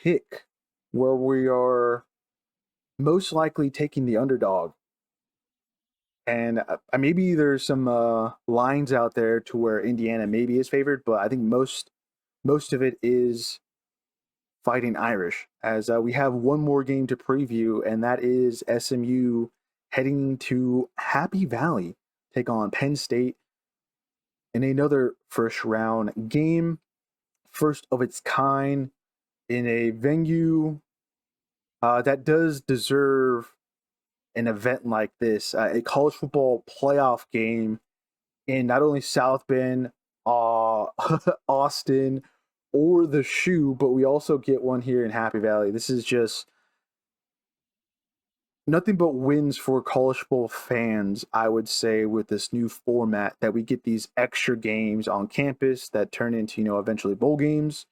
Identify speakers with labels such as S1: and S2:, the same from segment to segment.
S1: pick where we are most likely taking the underdog. And maybe there's some lines out there to where Indiana maybe is favored, but I think most of it is Fighting Irish. As we have one more game to preview, and that is SMU heading to Happy Valley, take on Penn State in another first round game, first of its kind in a venue that does deserve an event like this, a college football playoff game in not only South Bend, Austin, or the Shoe, but we also get one here in Happy Valley. This is just nothing but wins for college football fans, I would say, with this new format that we get these extra games on campus that turn into, eventually bowl games.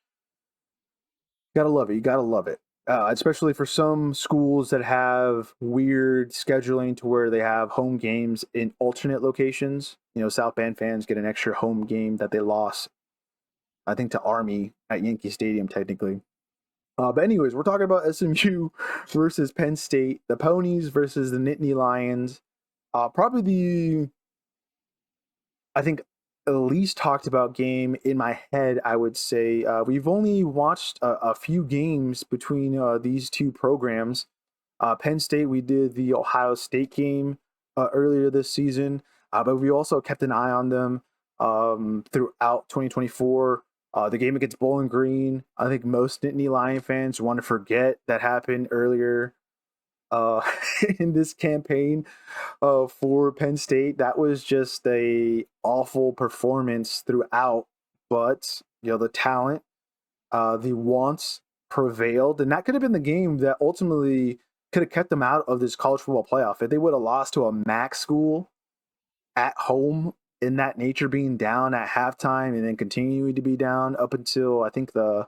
S1: Gotta love it. You gotta love it. Especially for some schools that have weird scheduling to where they have home games in alternate locations. South Bend fans get an extra home game that they lost, I think, to Army at Yankee Stadium, technically. But anyways, we're talking about SMU versus Penn State, the Ponies versus the Nittany Lions. Probably I think, least talked about game in my head, I would say. We've only watched a few games between these two programs. Penn State, we did the Ohio State game earlier this season, but we also kept an eye on them throughout 2024. The game against Bowling Green, I think most Nittany Lion fans want to forget that happened earlier uh, in this campaign for Penn State. That was just a awful performance throughout, but the talent, the wants prevailed, and that could have been the game that ultimately could have kept them out of this college football playoff. If they would have lost to a MAC school at home, in that nature, being down at halftime and then continuing to be down up until I think the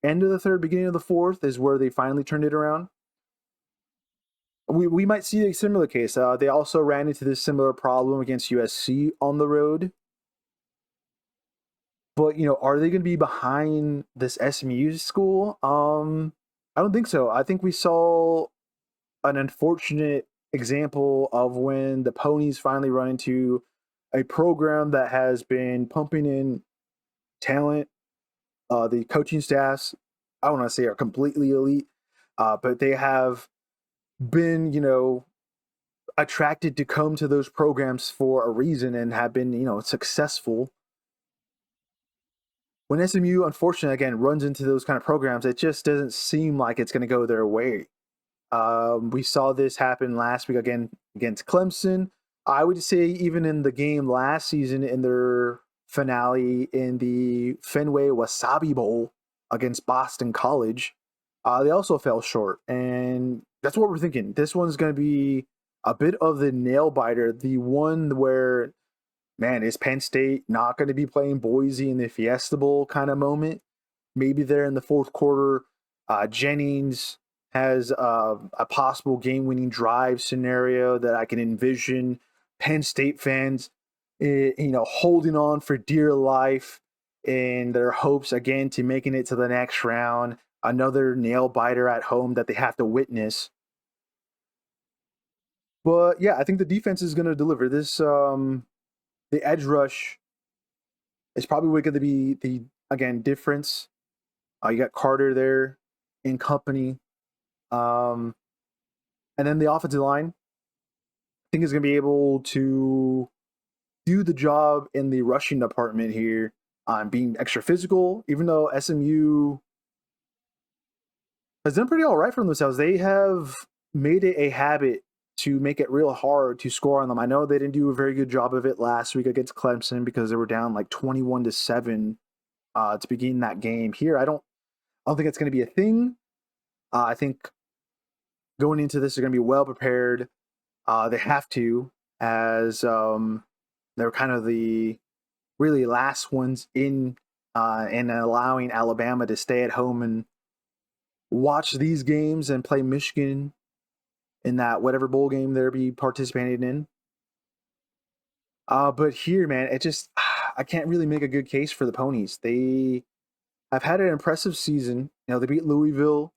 S1: end of the third, beginning of the fourth is where they finally turned it around. We might see a similar case. They also ran into this similar problem against USC on the road. But are they going to be behind this SMU school? I don't think so. I think we saw an unfortunate example of when the Ponies finally run into a program that has been pumping in talent. The coaching staffs, I don't want to say are completely elite, but they have been, attracted to come to those programs for a reason and have been, successful. When SMU, unfortunately, again, runs into those kind of programs, it just doesn't seem like it's going to go their way. We saw this happen last week again against Clemson. I would say even in the game last season in their finale in the Fenway Wasabi Bowl against Boston College, they also fell short. And that's what we're thinking. This one's going to be a bit of the nail biter, the one where, man, is Penn State not going to be playing Boise in the Fiesta Bowl kind of moment? Maybe there in the fourth quarter, Jennings has a possible game-winning drive scenario that I can envision Penn State fans, holding on for dear life in their hopes again to making it to the next round. Another nail biter at home that they have to witness. But yeah, I think the defense is going to deliver this. The edge rush is probably going to be the again difference. You got Carter there in company. And then the offensive line, I think, is going to be able to do the job in the rushing department here on being extra physical, even though SMU has done pretty all right for themselves. They have made it a habit to make it real hard to score on them. I know they didn't do a very good job of it last week against Clemson because they were down like 21-7 to begin that game. Here, I don't think it's going to be a thing. I think going into this, they're going to be well prepared. They have to, as they're kind of the really last ones in and allowing Alabama to stay at home and watch these games and play Michigan in that whatever bowl game they'll be participating in. But here, man, it just I can't really make a good case for the Ponies. They I've had an impressive season. They beat Louisville.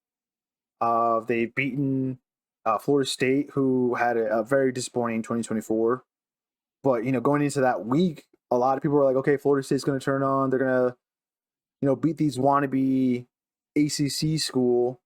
S1: They've beaten Florida State, who had a very disappointing 2024. But going into that week, a lot of people were like, "Okay, Florida State's going to turn on. They're going to beat these wannabe ACC school,"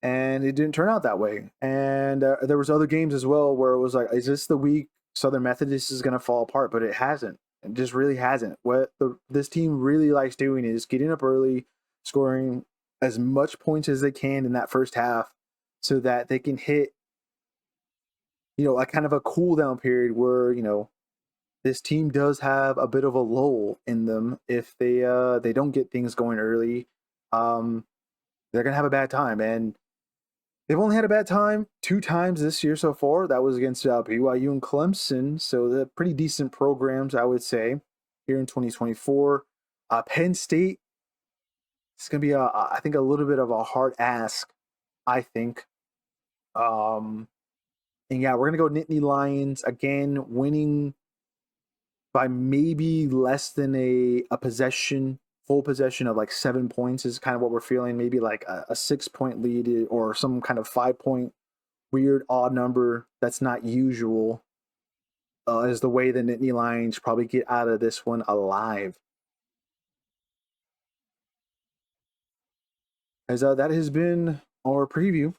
S1: and it didn't turn out that way. And there was other games as well where it was like, "Is this the week Southern Methodist is going to fall apart?" But it hasn't. It just really hasn't. What this team really likes doing is getting up early, scoring as much points as they can in that first half, so that they can hit a kind of a cool down period where this team does have a bit of a lull in them if they don't get things going early. Um, they're gonna have a bad time, and they've only had a bad time 2 times this year so far. That was against BYU and Clemson, so they're pretty decent programs, I would say, here in 2024. Penn State, it's gonna be I think a little bit of a hard ask. I think. Um, and yeah, we're gonna go Nittany Lions again, winning by maybe less than a possession, full possession of like 7 points is kind of what we're feeling. Maybe like a 6 point lead or some kind of 5 point weird odd number that's not usual is the way the Nittany Lions probably get out of this one alive. As that has been our preview